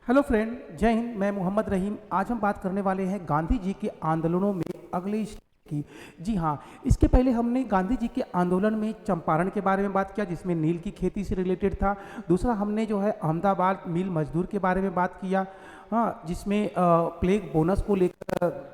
Hello friend, जय हिंद। मैं मोहम्मद रहीम। आज हम बात करने वाले हैं गांधी जी के आंदोलनों में अगले स्टेप की। जी हाँ, इसके पहले हमने गांधी जी के आंदोलन में चंपारण के बारे में बात किया, जिसमें नील की खेती से रिलेटेड था। दूसरा हमने जो है अहमदाबाद मिल मजदूर के बारे में बात किया, हाँ, जिसमें प्लेग बोनस को लेकर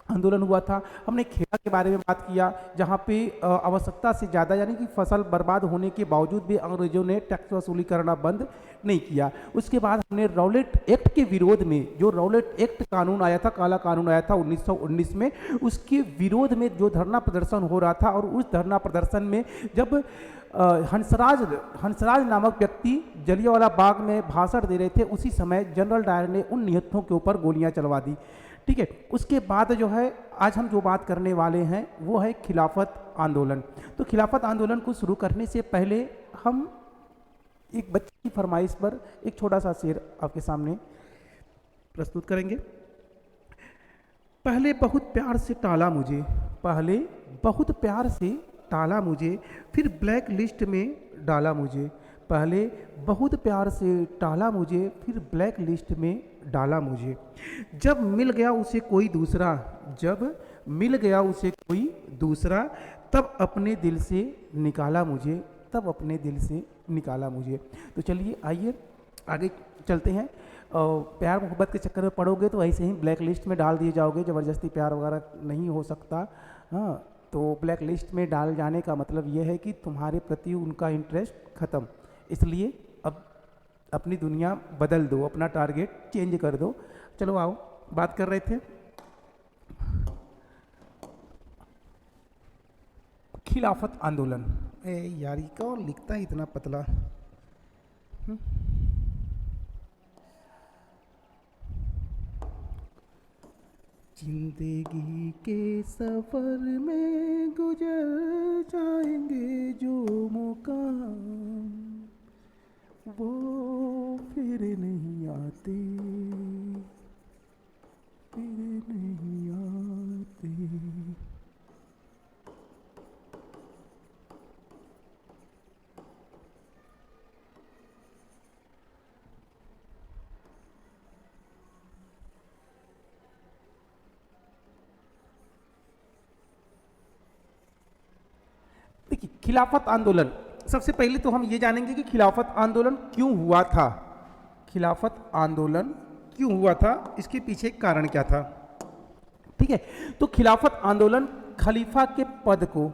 आंदोलन हुआ था। हमने खेड़ा के बारे में बात किया, जहाँ पे आवश्यकता से ज़्यादा यानी कि फसल बर्बाद होने के बावजूद भी अंग्रेजों ने टैक्स वसूली करना बंद नहीं किया। उसके बाद हमने रॉलेट एक्ट के विरोध में, जो रॉलेट एक्ट कानून आया था, काला कानून आया था 1919 में, उसके विरोध में जो धरना प्रदर्शन हो रहा था, और उस धरना प्रदर्शन में जब हंसराज नामक व्यक्ति जलियांवाला बाग में भाषण दे रहे थे, उसी समय जनरल डायर ने उन निहत्थों के ऊपर गोलियां चलवा दी। ठीक है, उसके बाद जो है आज हम जो बात करने वाले हैं वो है खिलाफत आंदोलन। तो खिलाफत आंदोलन को शुरू करने से पहले हम एक बच्चे की फरमाइश पर एक छोटा सा शेर आपके सामने प्रस्तुत करेंगे। पहले बहुत प्यार से टाला मुझे, पहले बहुत प्यार से टाला मुझे, फिर ब्लैक लिस्ट में डाला मुझे। पहले बहुत प्यार से टाला मुझे, फिर ब्लैक लिस्ट में डाला मुझे। जब मिल गया उसे कोई दूसरा, जब मिल गया उसे कोई दूसरा, तब अपने दिल से निकाला मुझे, तब अपने दिल से निकाला मुझे। तो चलिए आइए आगे चलते हैं। प्यार मोहब्बत के चक्कर में पड़ोगे तो ऐसे ही ब्लैक लिस्ट में डाल दिए जाओगे, ज़बरदस्ती प्यार वगैरह नहीं हो सकता। हाँ, तो ब्लैक लिस्ट में डाल जाने का मतलब यह है कि तुम्हारे प्रति उनका इंटरेस्ट ख़त्म। इसलिए अब अपनी दुनिया बदल दो, अपना टारगेट चेंज कर दो। चलो आओ, बात कर रहे थे खिलाफत आंदोलन। यार ये कौन लिखता है इतना पतला? जिंदगी के सफर में गुजर जाएंगे जो मुकाम, वो फिर नहीं आते, फिर नहीं आते। देखिए, खिलाफत आंदोलन, सबसे पहले तो हम ये जानेंगे कि खिलाफत आंदोलन क्यों हुआ था। खिलाफत आंदोलन क्यों हुआ था, इसके पीछे कारण क्या था। ठीक है, तो खिलाफत आंदोलन खलीफा के पद को,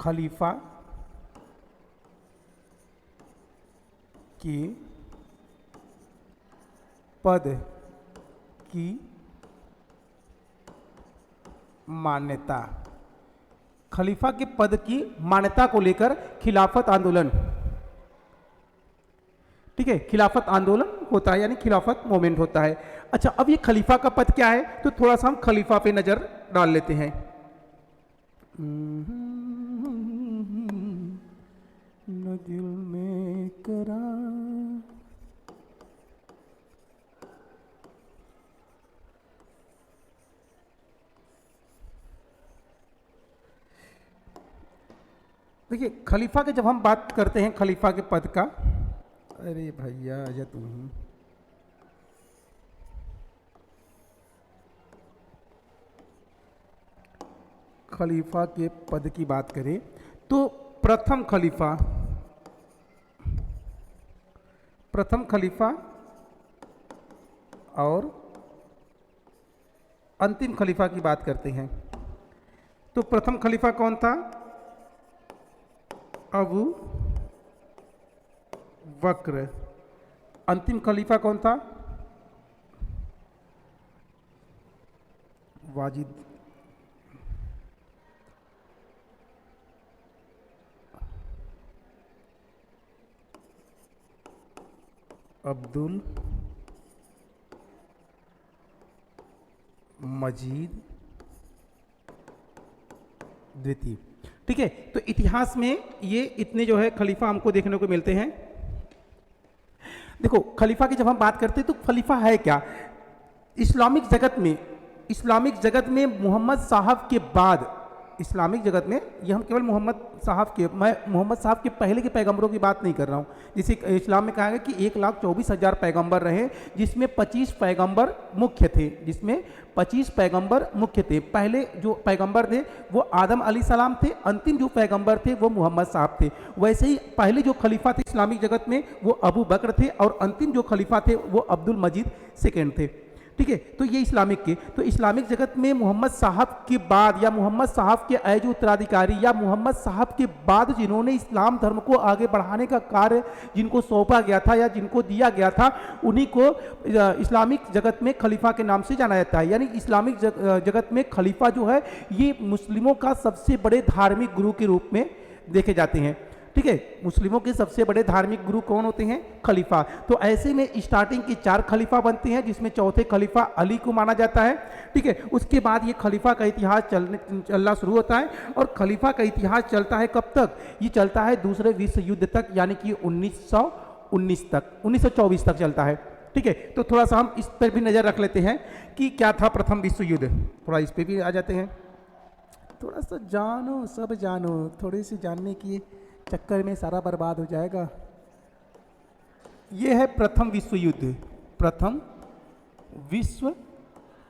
खलीफा के पद की मान्यता, खलीफा के पद की मान्यता को लेकर खिलाफत आंदोलन, ठीक है, खिलाफत आंदोलन होता है, यानी खिलाफत मूवमेंट होता है। अच्छा, अब ये खलीफा का पद क्या है, तो थोड़ा सा हम खलीफा पे नजर डाल लेते हैं। न दिल में करा, देखिए खलीफा के जब हम बात करते हैं खलीफा के पद का, अरे भैया आजा तू ही। खलीफा के पद की बात करें तो प्रथम खलीफा और अंतिम खलीफा की बात करते हैं। तो प्रथम खलीफा कौन था? अबू बकर। अंतिम खलीफा कौन था? वाजिद। अब्दुल मजीद द्वितीय। ठीक है, तो इतिहास में ये इतने जो है खलीफा हमको देखने को मिलते हैं। देखो, खलीफा की जब हम बात करते हैं तो खलीफा है क्या? इस्लामिक जगत में मोहम्मद साहब के बाद इस्लामिक जगत में, ये हम केवल मैं मोहम्मद साहब के पहले के पैगंबरों की बात नहीं कर रहा हूँ। जिसे इस्लाम में कहा गया कि 1,24,000 पैगंबर रहे, जिसमें 25 पैगंबर मुख्य थे, जिसमें 25 पैगंबर मुख्य थे। पहले जो पैगंबर थे वो आदम अलैहिस्सलाम थे, अंतिम जो पैगंबर थे वो मोहम्मद साहब थे। वैसे ही पहले जो खलीफा थे इस्लामिक जगत में वो अबू बकर थे, और अंतिम जो खलीफा थे वो अब्दुल मजीद सेकेंड थे। ठीक है, तो ये इस्लामिक के, तो इस्लामिक जगत में मोहम्मद साहब के बाद या मोहम्मद साहब के एज उत्तराधिकारी या मोहम्मद साहब के बाद जिन्होंने इस्लाम धर्म को आगे बढ़ाने का कार्य जिनको सौंपा गया था या जिनको दिया गया था, उन्हीं को इस्लामिक जगत में खलीफा के नाम से जाना जाता है। यानी इस्लामिक जगत में खलीफा जो है ये मुस्लिमों का सबसे बड़े धार्मिक गुरु के रूप में देखे जाते हैं। ठीक है, मुस्लिमों के सबसे बड़े धार्मिक गुरु कौन होते हैं? खलीफा। तो ऐसे में स्टार्टिंग के 4 खलीफा बनते हैं, जिसमें चौथे खलीफा अली को माना जाता है। ठीक है, उसके बाद ये खलीफा का इतिहास चलना शुरू होता है, और खलीफा का इतिहास चलता है कब तक? ये चलता है दूसरे विश्व युद्ध तक, यानी कि 1924 तक चलता है। ठीक है, तो थोड़ा सा हम इस पर भी नज़र रख लेते हैं कि क्या था प्रथम विश्व युद्ध, थोड़ा इस पर भी आ जाते हैं। थोड़ा सा जानो, सब जानो, थोड़ी सी जानने की चक्कर में सारा बर्बाद हो जाएगा। यह है प्रथम विश्व युद्ध। प्रथम विश्व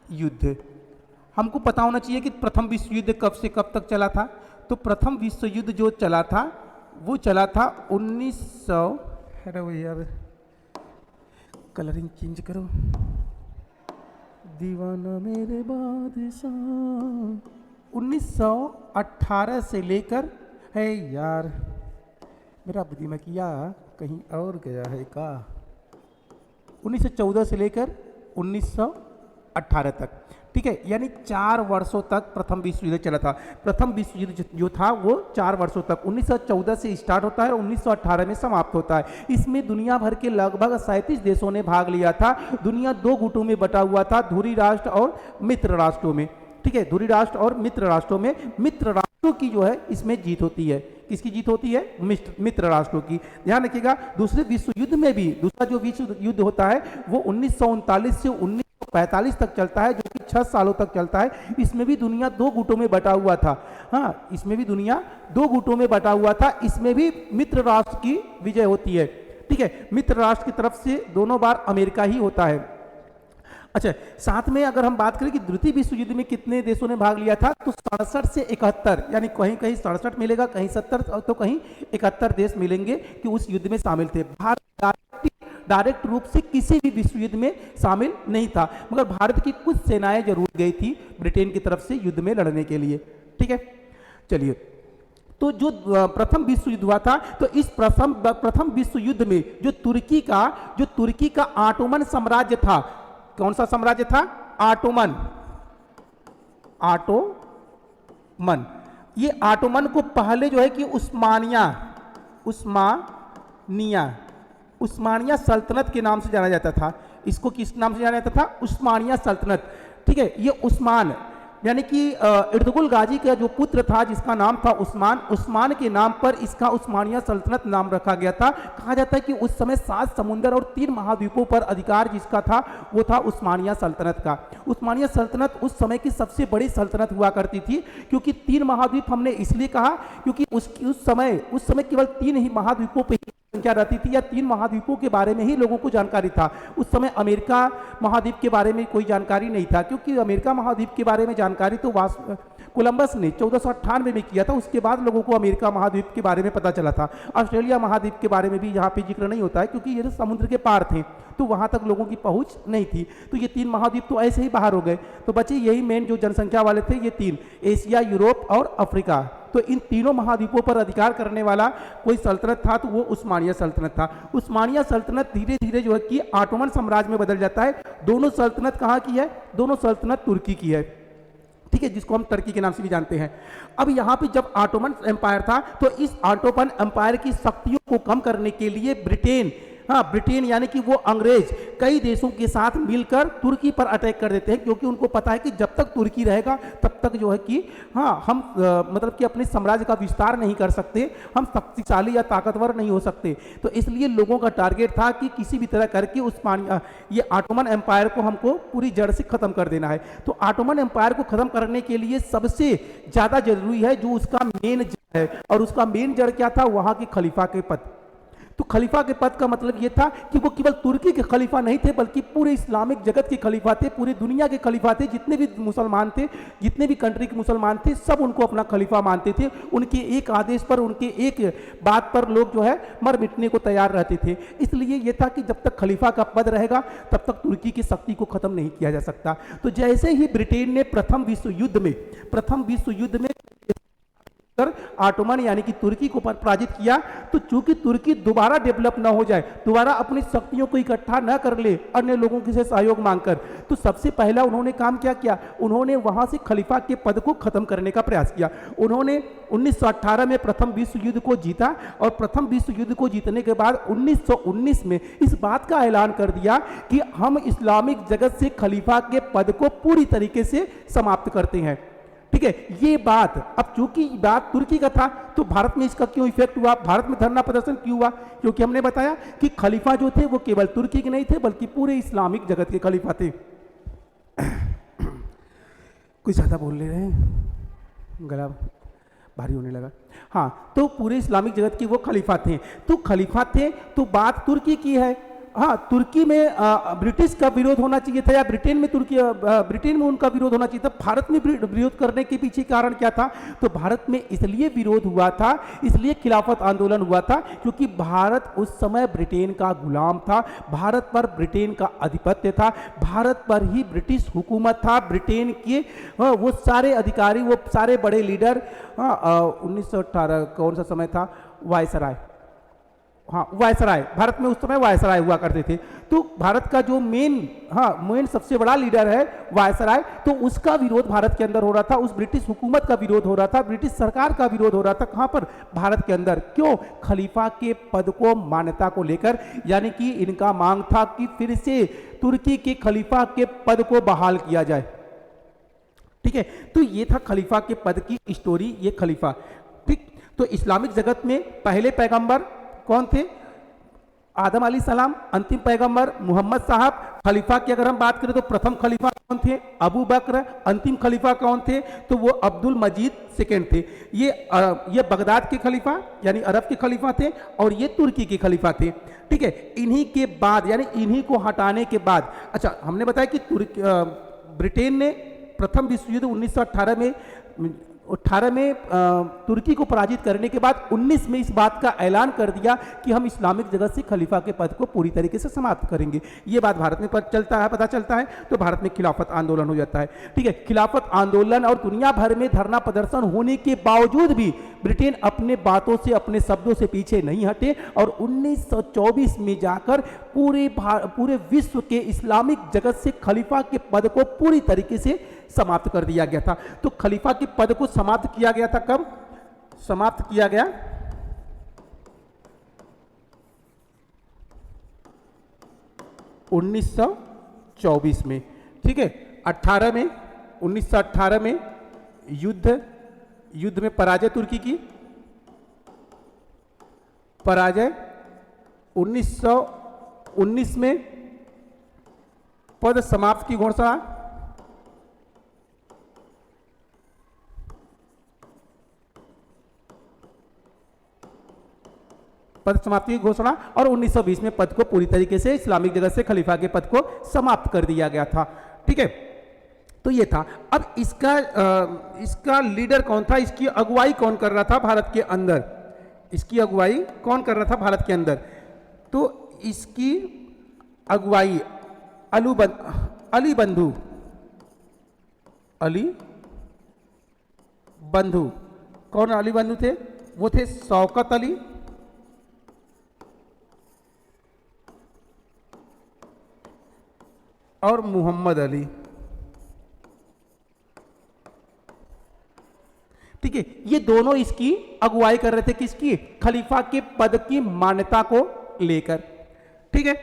युद्ध हमको पता होना चाहिए कि प्रथम विश्व युद्ध कब से कब तक चला था। तो प्रथम विश्व युद्ध जो चला था वो चला था 1900, अरे वो यार कलरिंग चेंज करो, दीवाना मेरे बादशाह, 1918 से लेकर, है यार मेरा बुद्धिमकिया कहीं और गया है का, 1914 से लेकर 1918 तक। ठीक है, यानी 4 वर्षों तक प्रथम विश्व युद्ध चला था। प्रथम विश्व युद्ध जो था वो 4 वर्षों तक 1914 से स्टार्ट होता है और 1918 में समाप्त होता है। इसमें दुनिया भर के लगभग 37 देशों ने भाग लिया था। दुनिया 2 गुटों में बटा हुआ था, धुरी राष्ट्र और मित्र राष्ट्रों में। ठीक है, धुरी राष्ट्र और मित्र राष्ट्रों में मित्र राष्ट्रों की जो है इसमें जीत होती है। किसकी जीत होती है? मित्र राष्ट्रों की। ध्यान रखिएगा, दूसरे विश्व युद्ध में भी दूसरा जो विश्व युद्ध होता है वो 1939 से 1945 तक चलता है, जो कि 6 सालों तक चलता है। इसमें भी दुनिया 2 गुटों में बटा हुआ था। हाँ, इसमें भी दुनिया 2 गुटों में बटा हुआ था। इसमें भी मित्र राष्ट्र की विजय होती है। ठीक है, मित्र राष्ट्र की तरफ से दोनों बार अमेरिका ही होता है। अच्छा, साथ में अगर हम बात करें कि द्वितीय विश्व युद्ध में कितने देशों ने भाग लिया था, तो 67 से 71, यानी कहीं कहीं 67 मिलेगा, कहीं 70 तो कहीं 71 देश मिलेंगे कि उस युद्ध में शामिल थे। भारत डायरेक्ट रूप से किसी भी विश्व युद्ध में शामिल नहीं था, मगर भारत की कुछ सेनाएं जरूर गई थी ब्रिटेन की तरफ से युद्ध में लड़ने के लिए। ठीक है, चलिए, तो जो प्रथम विश्व युद्ध हुआ था, तो इस प्रथम विश्व युद्ध में जो तुर्की का ऑटोमन साम्राज्य था, कौन सा साम्राज्य था? ऑटोमन। ये ऑटोमन को पहले जो है कि उस्मानिया सल्तनत के नाम से जाना जाता था। इसको किस नाम से जाना जाता था? उस्मानिया सल्तनत। ठीक है, ये उस्मान यानी कि इर्तुगरुल गाजी का जो पुत्र था जिसका नाम था उस्मान के नाम पर इसका उस्मानिया सल्तनत नाम रखा गया था। कहा जाता है कि उस समय 7 समुंदर और 3 महाद्वीपों पर अधिकार जिसका था वो था उस्मानिया सल्तनत का। उस्मानिया सल्तनत उस समय की सबसे बड़ी सल्तनत हुआ करती थी, क्योंकि 3 महाद्वीप हमने इसलिए कहा क्योंकि उस समय केवल 3 ही महाद्वीपों पर संख्या रहती थी, या 3 महाद्वीपों के बारे में ही लोगों को जानकारी था। उस समय अमेरिका महाद्वीप के बारे में कोई जानकारी नहीं था, क्योंकि अमेरिका महाद्वीप के बारे में जानकारी तो कोलंबस ने 1498 में किया था। उसके बाद लोगों को अमेरिका महाद्वीप के बारे में पता चला था। ऑस्ट्रेलिया महाद्वीप के बारे में भी यहाँ पे जिक्र नहीं होता है, क्योंकि ये समुद्र के पार थे, तो वहाँ तक लोगों की पहुँच नहीं थी। तो ये 3 महाद्वीप तो ऐसे ही बाहर हो गए। तो बचे यही मेन जो जनसंख्या वाले थे, ये 3, एशिया, यूरोप और अफ्रीका। तो इन तीनों महाद्वीपों पर अधिकार करने वाला कोई सल्तनत था, तो वो उस्मानिया सल्तनत था। उस्मानिया सल्तनत धीरे धीरे जो है कि ऑटोमन साम्राज्य में बदल जाता है। दोनों सल्तनत कहाँ की है? दोनों सल्तनत तुर्की की है। ठीक है, जिसको हम टर्की के नाम से भी जानते हैं। अब यहाँ पे जब ऑटोमन एम्पायर था, तो इस ऑटोमन एम्पायर की शक्तियों को कम करने के लिए ब्रिटेन हाँ ब्रिटेन यानी कि वो अंग्रेज कई देशों के साथ मिलकर तुर्की पर अटैक कर देते हैं, क्योंकि उनको पता है कि जब तक तुर्की रहेगा तब तक जो है कि हाँ हम मतलब कि अपने साम्राज्य का विस्तार नहीं कर सकते, हम शक्तिशाली या ताकतवर नहीं हो सकते। तो इसलिए लोगों का टारगेट था कि किसी भी तरह करके उस ये ऑटोमन एम्पायर को हमको पूरी जड़ से खत्म कर देना है। तो ऑटोमन एम्पायर को खत्म करने के लिए सबसे ज़्यादा जरूरी है जो उसका मेन जड़ है, और उसका मेन जड़ क्या था, वहाँ के खलीफा के पद। तो खलीफा के पद का मतलब यह था कि वो केवल तुर्की के खलीफा नहीं थे, बल्कि पूरे इस्लामिक जगत के खलीफा थे, पूरी दुनिया के खलीफा थे। जितने भी मुसलमान थे, जितने भी कंट्री के मुसलमान थे, सब उनको अपना खलीफा मानते थे। उनके एक आदेश पर, उनके एक बात पर लोग जो है मर मिटने को तैयार रहते थे। इसलिए यह था कि जब तक खलीफा का पद रहेगा तब तक तुर्की की शक्ति को खत्म नहीं किया जा सकता। तो जैसे ही ब्रिटेन ने प्रथम विश्व युद्ध में ऑटोमन यानी कि तुर्की को पराजित किया, तो चूंकि तुर्की दोबारा डेवलप ना हो जाए, दोबारा अपनी शक्तियों को इकट्ठा न कर ले अन्य लोगों से सहयोग मांगकर, तो सबसे पहला उन्होंने काम क्या किया, उन्होंने वहां से खलीफा के पद को खत्म करने का प्रयास किया। उन्होंने 1918 में प्रथम विश्व युद्ध को जीता, और प्रथम विश्व युद्ध को जीतने के बाद 1919 में इस बात का ऐलान कर दिया कि हम इस्लामिक जगत से खलीफा के पद को पूरी तरीके से समाप्त करते हैं। ठीक है, ये बात, अब चूंकि बात तुर्की का था, तो भारत में इसका क्यों इफेक्ट हुआ, भारत में धरना प्रदर्शन क्यों हुआ, क्योंकि हमने बताया कि खलीफा जो थे वो केवल तुर्की के नहीं थे, बल्कि पूरे इस्लामिक जगत के खलीफा थे। कुछ ज्यादा बोल ले रहे हैं, गला भारी होने लगा। हाँ, तो पूरे इस्लामिक जगत के वो खलीफा थे। तो खलीफा थे, तो बात तुर्की की है। हाँ, तुर्की में ब्रिटिश का विरोध होना चाहिए था, या ब्रिटेन में उनका विरोध होना चाहिए था। भारत में विरोध करने के पीछे कारण क्या था, तो भारत में इसलिए विरोध हुआ था, इसलिए खिलाफत आंदोलन हुआ था, क्योंकि भारत उस समय ब्रिटेन का गुलाम था, भारत पर ब्रिटेन का आधिपत्य था, भारत पर ही ब्रिटिश हुकूमत था। ब्रिटेन के वो सारे अधिकारी, वो सारे बड़े लीडर, 1918 कौन सा समय था, वायसराय, हाँ वायसराय, भारत में उस समय वायसराय हुआ करते थे। तो भारत का जो मेन सबसे बड़ा लीडर है वायसराय, तो उसका विरोध भारत के अंदर हो रहा था, उस ब्रिटिश हुकूमत का विरोध हो रहा था, ब्रिटिश सरकार का विरोध हो रहा था। कहाँ पर, भारत के अंदर। क्यों, खलीफा के पद को मान्यता को लेकर, यानी कि इनका मांग था कि फिर से तुर्की के खलीफा के पद को बहाल किया जाए। ठीक है, तो ये था खलीफा के पद की स्टोरी, ये खलीफा। ठीक, तो इस्लामिक जगत में पहले पैगंबर कौन थे, आदम अलैहिस्सलाम, अंतिम पैगंबर मोहम्मद साहब। खलीफा की अगर हम बात करें तो प्रथम खलीफा कौन थे, अबू बकर। अंतिम खलीफा कौन थे, तो वो अब्दुल मजीद सेकेंड थे। ये बगदाद के खलीफा यानी अरब के खलीफा थे, और ये तुर्की के खलीफा थे। ठीक है, इन्हीं के बाद यानी इन्हीं को हटाने के बाद, अच्छा हमने बताया कि ब्रिटेन ने प्रथम विश्व युद्ध 1918 में तुर्की को पराजित करने के बाद 19 में इस बात का ऐलान कर दिया कि हम इस्लामिक जगत से खलीफा के पद को पूरी तरीके से समाप्त करेंगे। ये बात भारत में पता चलता है, तो भारत में खिलाफत आंदोलन हो जाता है। ठीक है, खिलाफत आंदोलन और दुनिया भर में धरना प्रदर्शन होने के बावजूद भी ब्रिटेन अपने बातों से, अपने शब्दों से पीछे नहीं हटे, और 1924 में जाकर पूरे विश्व के इस्लामिक जगत से खलीफा के पद को पूरी तरीके से समाप्त कर दिया गया था। तो खलीफा के पद को समाप्त किया गया था कब, समाप्त किया गया 1924 में। ठीक है, 1918 में युद्ध में पराजय, तुर्की की पराजय। 1919 में पद समाप्त की घोषणा, पद समाप्ति की घोषणा, और 1920 में पद को पूरी तरीके से इस्लामिक जगत से खलीफा के पद को समाप्त कर दिया गया था। ठीक है, तो ये था। अब इसका लीडर कौन था, इसकी अगुवाई कौन कर रहा था भारत के अंदर, इसकी अगुवाई कौन कर रहा था भारत के अंदर, तो इसकी अगुवाई अली बंधु। कौन अली बंधु थे, वो थे शौकत अली और मोहम्मद अली। ठीक है, ये दोनों इसकी अगुवाई कर रहे थे, किसकी, खलीफा के पद की मान्यता को लेकर। ठीक है।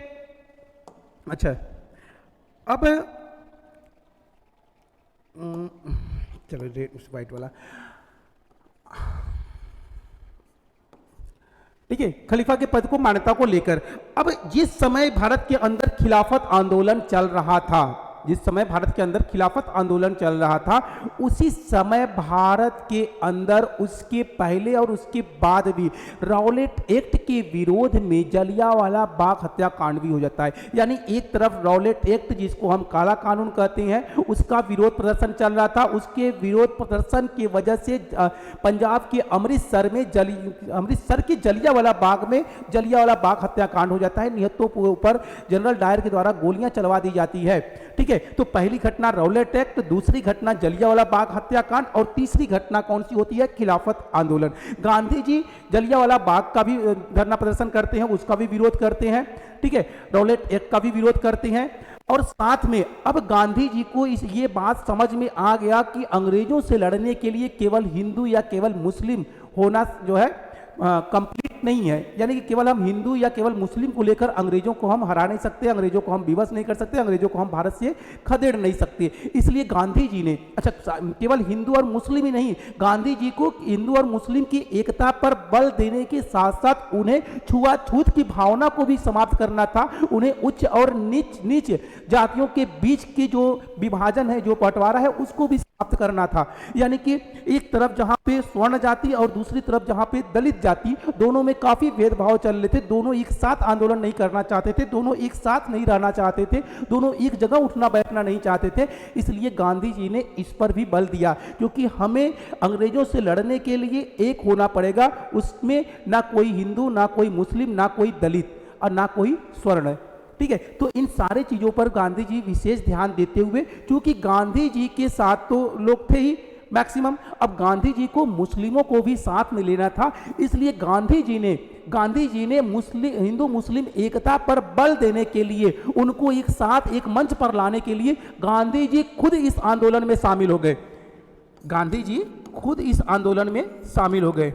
अच्छा, अब चलो रेड वाइट वाला, ठीक है। खलीफा के पद को मान्यता को लेकर, अब जिस समय भारत के अंदर खिलाफत आंदोलन चल रहा था, जिस समय भारत के अंदर खिलाफत आंदोलन चल रहा था, उसी समय भारत के अंदर उसके पहले और उसके बाद भी रॉलेट एक्ट के विरोध में जलियांवाला बाग हत्याकांड भी हो जाता है। यानी एक तरफ रॉलेट एक्ट जिसको हम काला कानून कहते हैं, उसका विरोध प्रदर्शन चल रहा था। उसके विरोध प्रदर्शन की वजह से पंजाब के अमृतसर के जलियांवाला बाग में जलियांवाला बाग हत्याकांड हो जाता है। निहत्तों के ऊपर जनरल डायर के द्वारा गोलियां चलवा दी जाती है, ठीक है। तो पहली घटना रॉलेट एक्ट, दूसरी घटना जलियांवाला बाग हत्याकांड, और तीसरी घटना कौन सी होती है? खिलाफत आंदोलन। गांधी जी जलियांवाला बाग का भी धरना प्रदर्शन करते हैं, उसका भी विरोध करते हैं, ठीक है। रॉलेट एक्ट का भी विरोध करते हैं, और साथ में अब गांधी जी को ये बात समझ में आ गया कि अंग्रेजों से लड़ने के लिए केवल हिंदू या केवल मुस्लिम होना जो है कंप्लीट नहीं है। यानी कि केवल हम हिंदू या केवल मुस्लिम को लेकर अंग्रेजों को हम हरा नहीं सकते, अंग्रेजों को हम विवश नहीं कर सकते, अंग्रेजों को हम भारत से खदेड़ नहीं सकते। इसलिए गांधी जी ने, अच्छा केवल हिंदू और मुस्लिम ही नहीं, गांधी जी को हिंदू और मुस्लिम की एकता पर बल देने के साथ साथ उन्हें छुआछूत की भावना को भी समाप्त करना था। उन्हें उच्च और नीच जातियों के बीच की जो विभाजन है, जो बंटवारा है, उसको भी समाप्त करना था। यानी कि एक तरफ जहां पे स्वर्ण जाति और दूसरी तरफ जहां पे दलित जाति, दोनों में काफी भेदभाव चल रहे थे। दोनों एक साथ आंदोलन नहीं करना चाहते थे, दोनों एक साथ नहीं रहना चाहते थे, दोनों एक जगह उठना बैठना नहीं चाहते थे। इसलिए गांधी जी ने इस पर भी बल दिया, क्योंकि हमें अंग्रेजों से लड़ने के लिए एक होना पड़ेगा। उसमें ना कोई हिंदू, ना कोई मुस्लिम, ना कोई दलित और ना कोई स्वर्ण, ठीक है। तो इन सारे चीजों पर गांधी जी विशेष ध्यान देते हुए, क्योंकि गांधी जी के साथ तो लोग थे ही मैक्सिमम, अब गांधी जी को मुस्लिमों को भी साथ में लेना था। इसलिए गांधी जी ने हिंदू मुस्लिम एकता पर बल देने के लिए, उनको एक साथ एक मंच पर लाने के लिए गांधी जी खुद इस आंदोलन में शामिल हो गए। गांधी जी खुद इस आंदोलन में शामिल हो गए।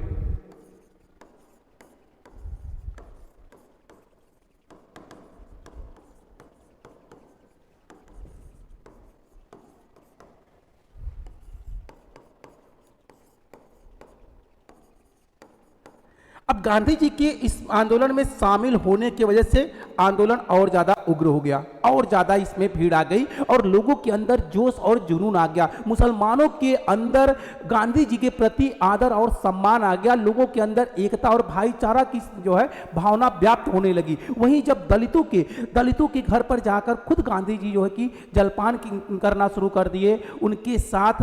अब गांधी जी के इस आंदोलन में शामिल होने की वजह से आंदोलन और ज्यादा उग्र हो गया, और ज्यादा इसमें भीड़ आ गई और लोगों के अंदर जोश और जुनून आ गया। मुसलमानों के अंदर गांधी जी के प्रति आदर और सम्मान आ गया। लोगों के अंदर एकता और भाईचारा की जो है भावना व्याप्त होने लगी। वहीं जब दलितों के घर पर जाकर खुद गांधी जी जो है कि जलपान करना शुरू कर दिए, उनके साथ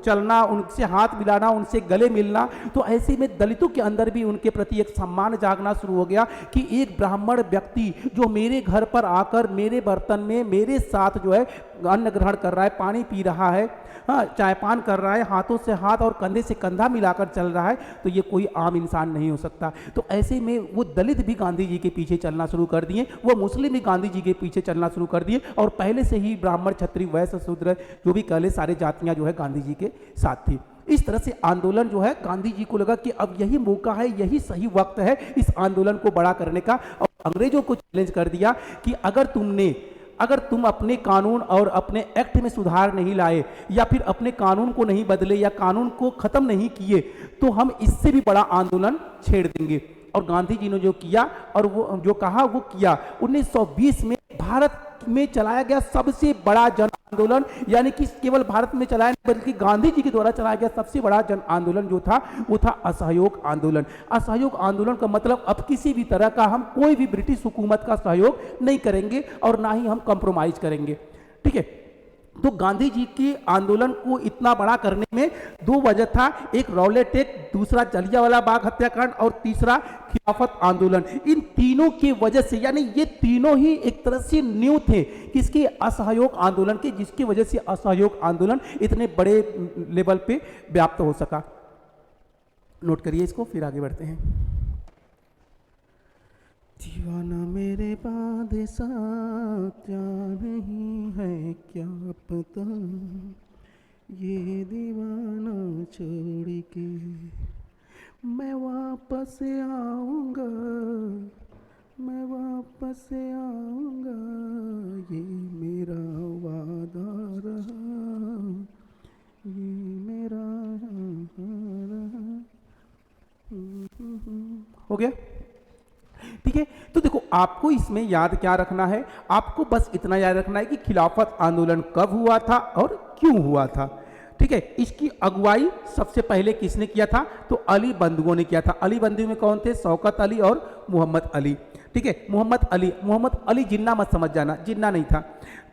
चलना, उनसे हाथ मिलाना, उनसे गले मिलना, तो ऐसे में दलितों के अंदर भी उनके प्रति एक सम्मान जागना शुरू हो गया कि एक ब्राह्मण व्यक्ति जो मेरे घर पर आकर मेरे बर्तन में मेरे साथ जो है अन्न ग्रहण कर रहा है, पानी पी रहा है, हाँ चाय पान कर रहा है, हाथों से हाथ और कंधे से कंधा मिलाकर चल रहा है, तो ये कोई आम इंसान नहीं हो सकता। तो ऐसे में वो दलित भी गांधी जी के पीछे चलना शुरू कर दिए, वो मुस्लिम भी गांधी जी के पीछे चलना शुरू कर दिए, और पहले से ही ब्राह्मण, क्षत्रिय, वैश्य, शूद्र जो भी कहले सारे जातियां जो है गांधी जी के साथ थी। इस तरह से आंदोलन जो है, गांधी जी को लगा कि अब यही मौका है, यही सही वक्त है इस आंदोलन को बड़ा करने का, और अंग्रेजों को चैलेंज कर दिया कि अगर तुम अपने कानून और अपने एक्ट में सुधार नहीं लाए, या फिर अपने कानून को नहीं बदले, या कानून को खत्म नहीं किए, तो हम इससे भी बड़ा आंदोलन छेड़ देंगे। और गांधी जी ने जो किया और वो जो कहा वो किया। 1920 में भारत में चलाया गया सबसे बड़ा जन आंदोलन, यानी कि केवल भारत में चलाया नहीं बल्कि गांधी जी के द्वारा चलाया गया सबसे बड़ा जन आंदोलन जो था वो था असहयोग आंदोलन। असहयोग आंदोलन का मतलब अब किसी भी तरह का हम कोई भी ब्रिटिश हुकूमत का सहयोग नहीं करेंगे और ना ही हम कंप्रोमाइज करेंगे, ठीक है। तो गांधी जी के आंदोलन को इतना बड़ा करने में दो वजह था, एक रॉलेट एक्ट, दूसरा जलियांवाला बाग हत्याकांड और तीसरा खिलाफत आंदोलन। इन तीनों की वजह से, यानी ये तीनों ही एक तरह से न्यू थे किसके? असहयोग आंदोलन के, जिसकी वजह से असहयोग आंदोलन इतने बड़े लेवल पे व्याप्त हो सका। नोट करिए इसको, फिर आगे बढ़ते हैं। दीवाना मेरे बाद साथ नहीं है क्या पता, ये दीवाना छोड़ के मैं वापस आऊँगा, मैं वापस गया, ठीक है। तो देखो आपको इसमें याद क्या रखना है, आपको बस इतना याद रखना है कि खिलाफत आंदोलन कब हुआ था और क्यों हुआ था, ठीक है। इसकी अगुवाई सबसे पहले किसने किया था, तो अली बंधुओं ने किया था। अली बंधु में कौन थे, शौकत अली और मोहम्मद अली, ठीक है। मोहम्मद अली जिन्ना मत समझ जाना, जिन्ना नहीं था,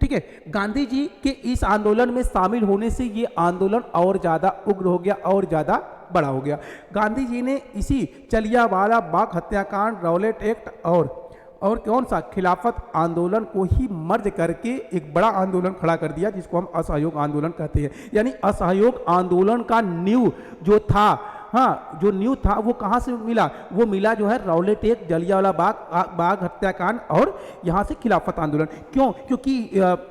ठीक है। गांधी जी के इस आंदोलन में शामिल होने से ये आंदोलन और ज़्यादा उग्र हो गया और ज़्यादा बड़ा हो गया। गांधी जी ने इसी जलियांवाला बाग हत्याकांड, रॉलेट एक्ट और कौन सा खिलाफत आंदोलन को ही मर्ज करके एक बड़ा आंदोलन खड़ा कर दिया, जिसको हम असहयोग आंदोलन कहते हैं। यानी असहयोग आंदोलन का नींव जो था, हाँ जो न्यू था वो कहाँ से मिला, वो मिला जो है रॉलेट एक्ट, जलियांवाला बाग हत्याकांड और यहाँ से खिलाफत आंदोलन। क्यों, क्योंकि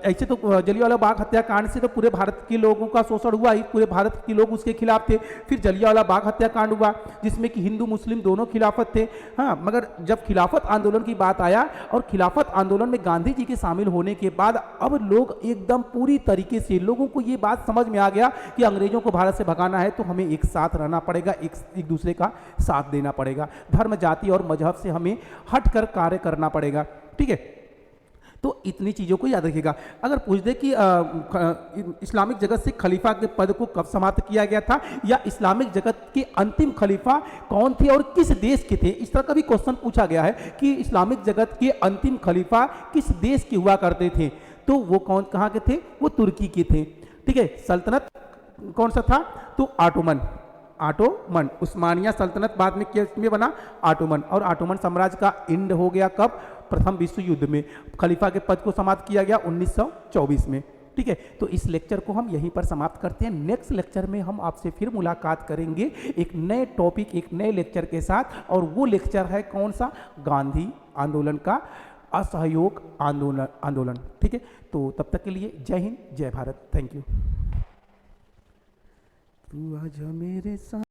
ऐसे तो जलियांवाला बाग हत्याकांड से तो पूरे भारत के लोगों का शोषण हुआ ही, पूरे भारत के लोग उसके खिलाफ थे। फिर जलियांवाला बाग हत्याकांड हुआ जिसमें कि हिंदू मुस्लिम दोनों खिलाफत थे, हाँ। मगर जब खिलाफत आंदोलन की बात आया और खिलाफत आंदोलन में गांधी जी के शामिल होने के बाद अब लोग एकदम पूरी तरीके से, लोगों को ये बात समझ में आ गया कि अंग्रेजों को भारत से भगाना है तो हमें एक साथ रहना पड़ेगा, एक दूसरे का साथ देना पड़ेगा, धर्म जाति और मजहब से हमें हटकर कार्य करना पड़ेगा, ठीक है। तो इतनी चीज़ों को याद रखिएगा। अगर पूछ दे कि इस्लामिक जगत से खलीफा के पद को कब समाप्त किया गया था, या इस्लामिक जगत के अंतिम खलीफा कौन थे और किस देश के थे, इस तरह का भी क्वेश्चन पूछा गया है कि इस्लामिक जगत के अंतिम खलीफा किस देश के हुआ करते थे, तो वो कहाँ के थे, वो तुर्की के थे, ठीक है। सल्तनत कौन सा था, तो ऑटोमन उस्मानिया सल्तनत बाद में किसमें बना, ऑटोमन। और ऑटोमन साम्राज्य का एंड हो गया कब, प्रथम विश्व युद्ध में। खलीफा के पद को समाप्त किया गया 1924 में, ठीक है। तो इस लेक्चर को हम यहीं पर समाप्त करते हैं। नेक्स्ट लेक्चर में हम आपसे फिर मुलाकात करेंगे एक नए टॉपिक, एक नए लेक्चर के साथ, और वो लेक्चर है कौन सा, गांधी आंदोलन का असहयोग आंदोलन, ठीक है। तो तब तक के लिए जय हिंद, जय भारत, थैंक यू। तू आजा मेरे साथ।